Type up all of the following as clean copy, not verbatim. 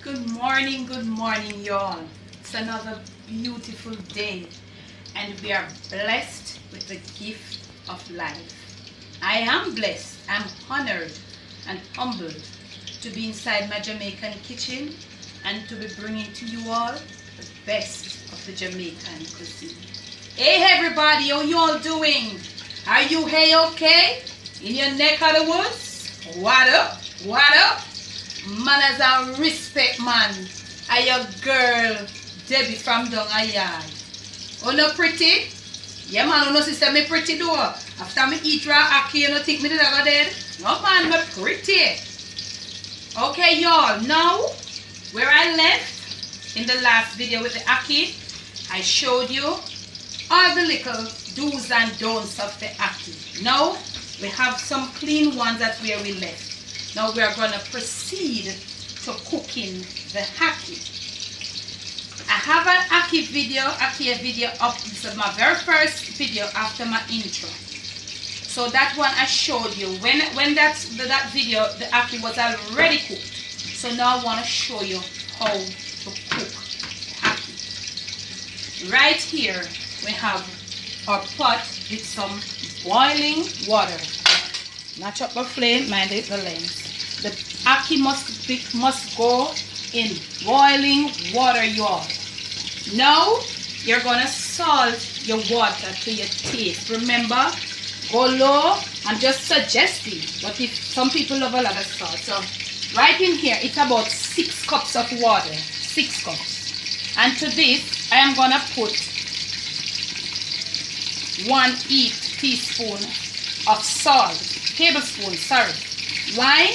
Good morning, y'all. It's another beautiful day, and we are blessed with the gift of life. I am blessed, I'm honored and humbled to be inside my Jamaican kitchen and to be bringing to you all the best of the Jamaican cuisine. Hey everybody, how you all doing? Are you hey okay? In your neck of the woods? What up? What up? Manners and respect, man. I your girl, Debbie from down a yard. Oh, no pretty? Yeah, man, oh, no sister, me pretty though. After me eat raw ackee, you don't think me did ever dead? No, man, me pretty. Okay, y'all, now, where I left in the last video with the ackee, I showed you all the little do's and don'ts of the ackee. Now, we have some clean ones that's where we left. Now we are going to proceed to cooking the ackee. I have an ackee video up. This is my very first video after my intro. So that one I showed you when that video, the ackee was already cooked. So now I want to show you how to cook ackee. Right here we have our pot with some boiling water. Match up the flame, mind it, the length. The ackee must go in boiling water, y'all. Now you're gonna salt your water to your taste. Remember, go low. I'm just suggesting, but if some people love a lot of salt, so right in here it's about 6 cups of water. 6 cups. And to this I am gonna put 1 teaspoon of salt. Tablespoon, sorry. Why?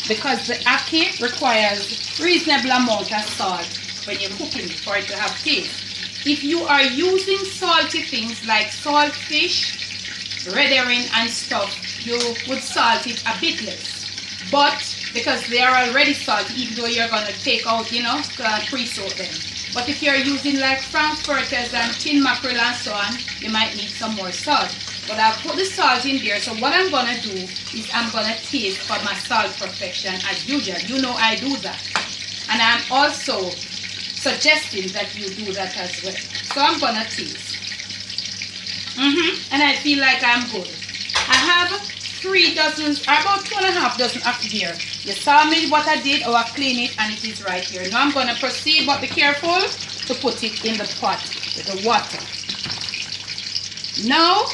Because the ackee requires reasonable amount of salt when you're cooking for it to have taste. If you are using salty things like salt fish, red herring and stuff, you would salt it a bit less. But because they are already salty, even though you're going to take out, pre-salt them. But if you're using like frankfurters and tin mackerel and so on, you might need some more salt. But I'll put the salt in there. So what I'm going to do is I'm going to taste for my salt perfection as usual. You know I do that. And I'm also suggesting that you do that as well. So I'm going to taste. And I feel like I'm good. I have 3 dozens, or about 2.5 dozen ackee here. You saw me what I did, or I clean it, and it is right here. Now I'm going to proceed, but be careful to put it in the pot with the water. Now,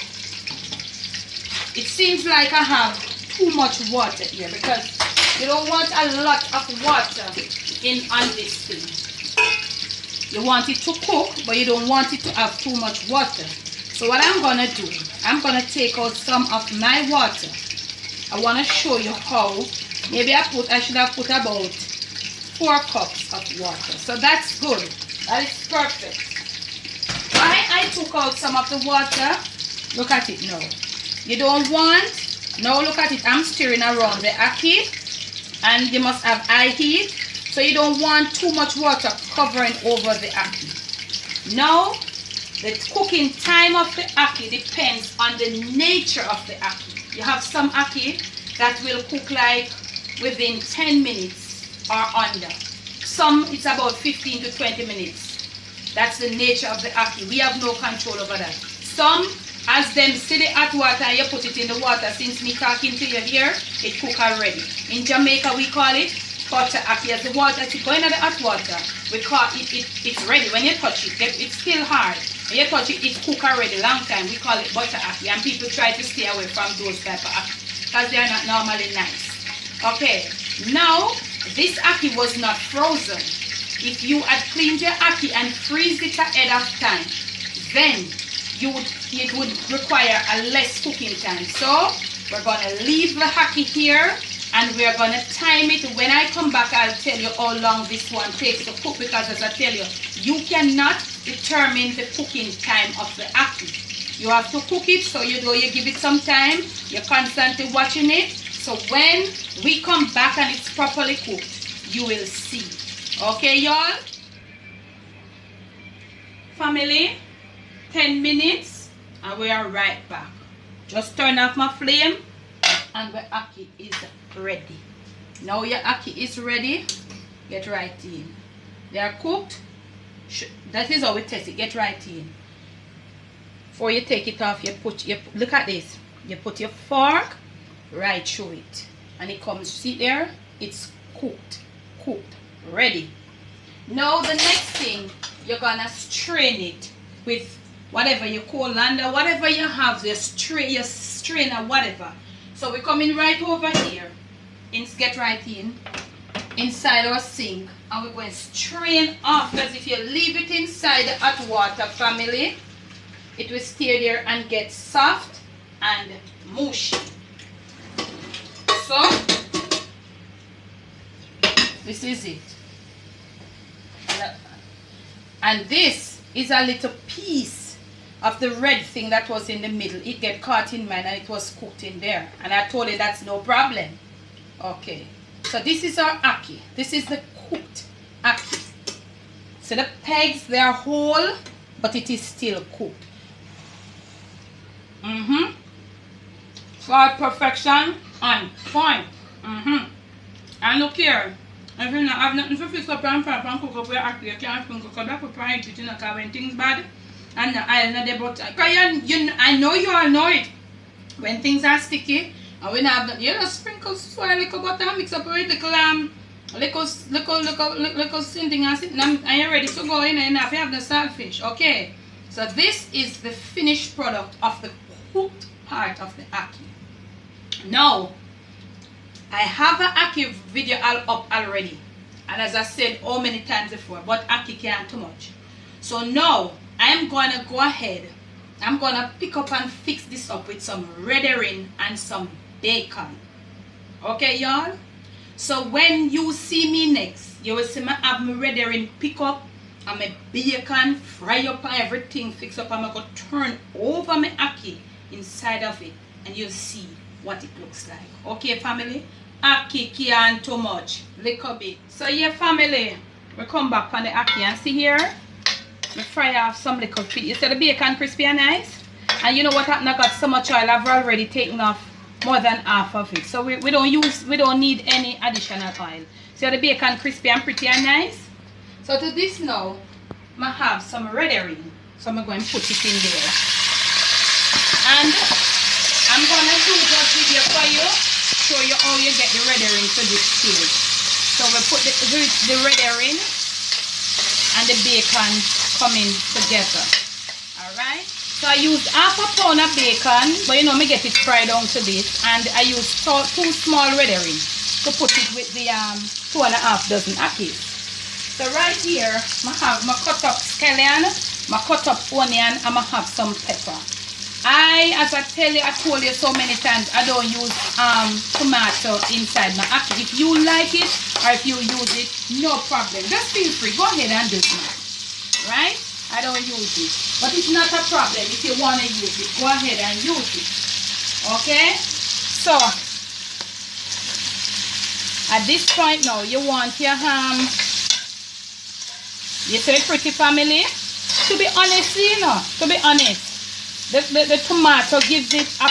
it seems like I have too much water here because you don't want a lot of water on this thing. You want it to cook, but you don't want it to have too much water. So what I'm going to do, I'm going to take out some of my water. I want to show you how. Maybe I should have put about 4 cups of water. So that's good. That is perfect. Why I took out some of the water, look at it now. You don't want, now look at it, I'm stirring around the ackee, and you must have high heat, so you don't want too much water covering over the ackee. Now, the cooking time of the ackee depends on the nature of the ackee. You have some ackee that will cook like within 10 minutes or under. Some, it's about 15 to 20 minutes. That's the nature of the ackee. We have no control over that. Some, as them see the hot water and you put it in the water, since me talking to you here, it cook already. In Jamaica we call it butter ackee. As the water, as you go into the hot water, we call it's ready. When you touch it, it's still hard. When you touch it, it's cooked already, long time. We call it butter ackee, and people try to stay away from those type of ackee because they are not normally nice. Okay, now this ackee was not frozen. If you had cleaned your ackee and freeze it ahead of time, then it would require a less cooking time. So we're going to leave the ackee here and we're going to time it. When I come back, I'll tell you how long this one takes to cook, because as I tell you, you cannot determine the cooking time of the ackee. You have to cook it, so you give it some time. You're constantly watching it. So when we come back and it's properly cooked, you will see. Okay, y'all? Family? 10 minutes and we are right back. Just turn off my flame and the ackee is ready. Now your ackee is ready. Get right in. They are cooked. That is how we test it. Get right in. Before you take it off, look at this. You put your fork right through it. And it comes, see there? It's cooked. Cooked. Ready. Now the next thing, you're gonna strain it with whatever you colander, whatever you have, your strainer, whatever. So we're coming right over here. Get right in. Inside our sink. And we're going to strain off, because if you leave it inside the hot water, family, it will stay there and get soft and mushy. So this is it. And this is a little piece of the red thing that was in the middle. It get caught in mine and it was cooked in there. And I told you that's no problem. Okay. So this is our ackee. This is the cooked ackee. So the pegs, they are whole, but it is still cooked. For perfection and fine. And look here. If you not have nothing to fix up and fry and cook up your ackee, you can't cook up for frying it, you know, because when things bad and the oil not there, but I know you all know it. When things are sticky and we have the, you just sprinkle soy, little butter, mix up with little something and sitting and you're ready to go in and if you have the saltfish. Okay. So this is the finished product of the cooked part of the ackee. Now I have an ackee video up already, and as I said how many times before, but ackee can't too much. So now I am going to go ahead, I'm going to pick up and fix this up with some red herring and some bacon. Okay y'all? So when you see me next, you will see me have my red herring pick up and my bacon fry up and everything fix up, and I'm going to turn over my ackee inside of it and you'll see what it looks like. Okay family? Ackee can't too much. Little bit. So yeah family, we come back on the ackee and see here, we fry off some little bit. You see the bacon crispy and nice? And you know what happened? I got so much oil, I've already taken off more than half of it. So we don't need any additional oil. So the bacon crispy and pretty and nice. So to this now, I have some red herring. So I'm going to put it in there. And I'm going to do just video for you, show you how you get the red herring to this stage. So we put the red herring and the bacon coming together. Alright? So I used half a pound of bacon, but you know me get it fried down to this, and I used 2 small red herring to put it with the 2.5 dozen ackees. So right here, I have my cut up scallion, my cut up onion, and I have some pepper. As I told you so many times, I don't use tomato inside my ackee. If you like it or if you use it, no problem. Just feel free. Go ahead and do it. Right? I don't use it. But it's not a problem if you want to use it. Go ahead and use it. Okay? So, at this point now, you want your you say pretty family? To be honest, you know, to be honest. The tomato gives it a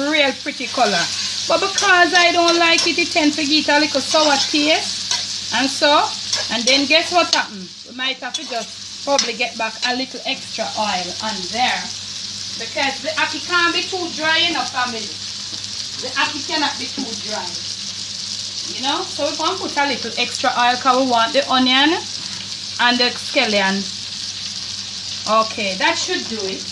real pretty color. But because I don't like it, it tends to get a little sour taste. And then guess what happens? We might have to just probably get back a little extra oil on there. Because the ackee can't be too dry enough, family. The ackee cannot be too dry. You know? So we're going to put a little extra oil because we want the onion and the scallion. Okay, that should do it.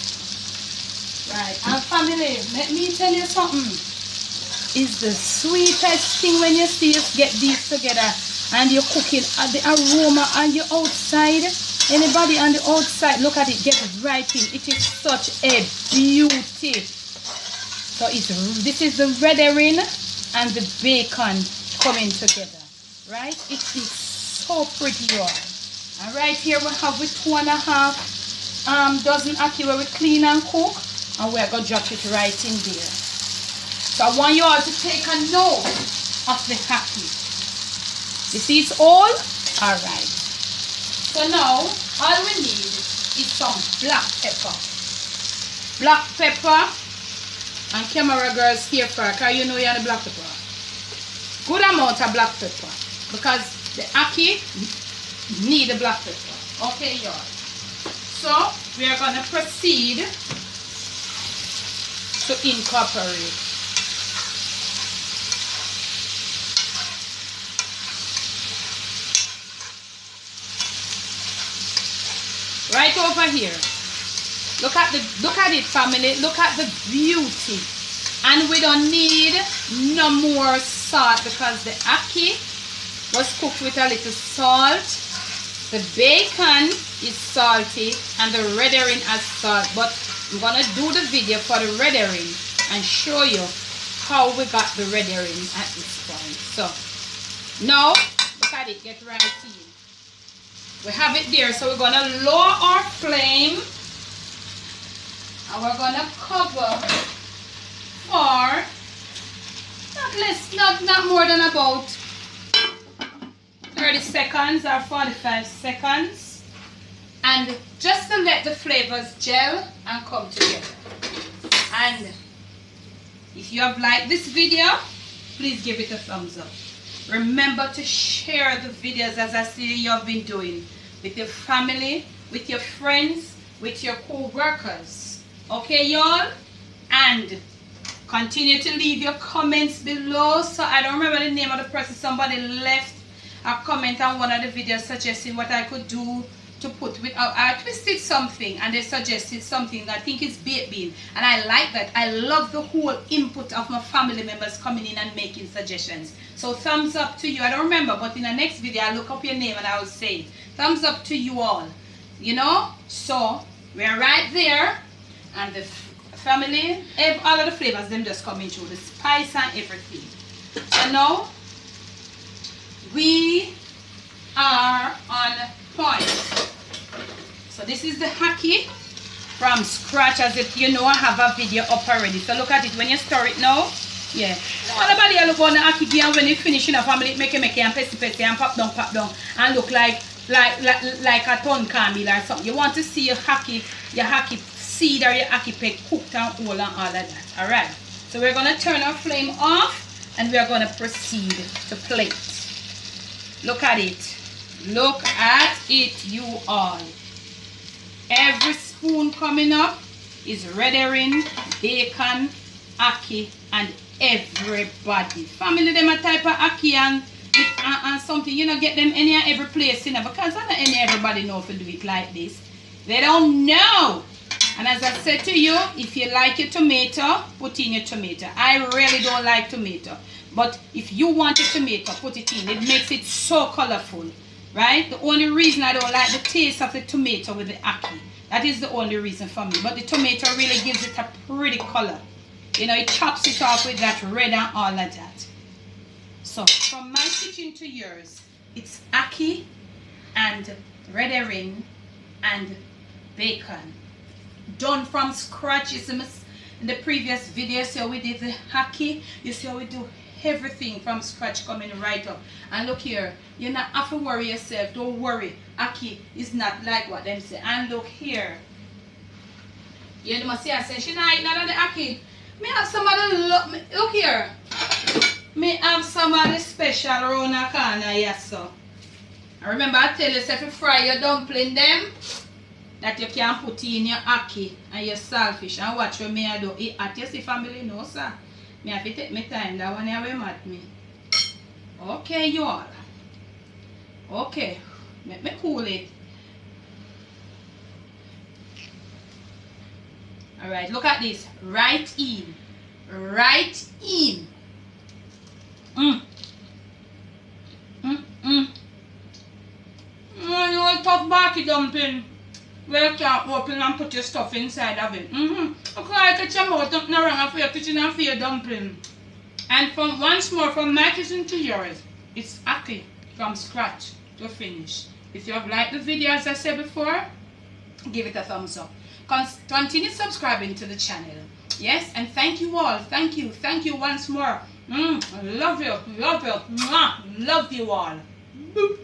Right, and family, let me tell you something. It's the sweetest thing when you see us get these together and you're cooking at the aroma on your outside. Anybody on the outside, look at it, get right in. It is such a beauty. So this is the red herring and the bacon coming together. Right? It is so pretty, y'all. And right here we have with 2.5 dozen ackee where we clean and cook. And we're going to drop it right in there. So I want you all to take a note of the ackee. You see it's all? Alright. So now, all we need is some black pepper. Black pepper. And camera girls here for, because you know you're the black pepper. Good amount of black pepper. Because The ackee need the black pepper. Okay, y'all. So we are gonna proceed to incorporate. Right over here. Look at it, family. Look at the beauty. And we don't need no more salt because the ackee was cooked with a little salt. The bacon is salty and the red herring has salt. But I'm gonna do the video for the red herring and show you how we got the red herring at this point. So now look at it, get right in. We have it there, so we're gonna lower our flame and we're gonna cover for not more than about 30 seconds or 45 seconds, and just to let the flavors gel and come together. And if you have liked this video, please give it a thumbs up. Remember to share the videos as I see you have been doing with your family, with your friends, with your co-workers. Okay, y'all? And continue to leave your comments below. So I don't remember the name of the person. Somebody left a comment on one of the videos suggesting what I could do to put with. I twisted something and they suggested something that I think is baked bean, and I like that. I love the whole input of my family members coming in and making suggestions. So thumbs up to you. I don't remember, but in the next video I'll look up your name and I will say it. Thumbs up to you all. You know, so we're right there, and the family, all of the flavors them just coming through, the spice and everything. So now we are on point. So this is the ackee from scratch. As if you know, I have a video up already. So look at it when you stir it now. Yeah. All the body look on the ackee, and when you finish in a family, make it and pesty and pop down and look like a ton caramel or something. You want to see your ackee seed or your ackee peck cooked and all and all of that. Alright. So we're gonna turn our flame off and we're gonna proceed to plate. Look at it. Look at it, you all. Every spoon coming up is red herring, bacon, ackee, and everybody. Family them a type of ackee and something. You know, get them any and every place, you know, because not everybody know to do it like this. They don't know. And as I said to you, if you like your tomato, put in your tomato. I really don't like tomato. But if you want a tomato, put it in. It makes it so colorful. Right? The only reason I don't like the taste of the tomato with the ackee. That is the only reason for me. But the tomato really gives it a pretty color. You know, it chops it off with that red and all of that. So, from my kitchen to yours, it's ackee and red herring and bacon. Done from scratch. You see in the previous video, see how we did the ackee. You see how we do everything from scratch coming right up. And look here, you not have to worry yourself. Don't worry, ackee is not like what them say. And look here, you must see I say she not eat none of the ackee. Me have somebody look here. Me have somebody special around the corner, yes so. I remember I tell you, if you fry your dumpling them, that you can put in your ackee and your saltfish and watch what me I do. It at you see family no sir. Me have to take my time, that one here will mat me. Okay, you all. Okay. Let me cool it. Alright, look at this. Right in. Right in. You want tough barky dumpling. Where you can open and put your stuff inside of it. Look like it's your mouth, nothing wrong for your kitchen and for your dumpling. And from once more, from my kitchen to yours, it's ackee from scratch to finish. If you have liked the video as I said before, give it a thumbs up. Continue subscribing to the channel. Yes, and thank you all. Thank you once more. I love you. Love you. Mwah. Love you all. Boop.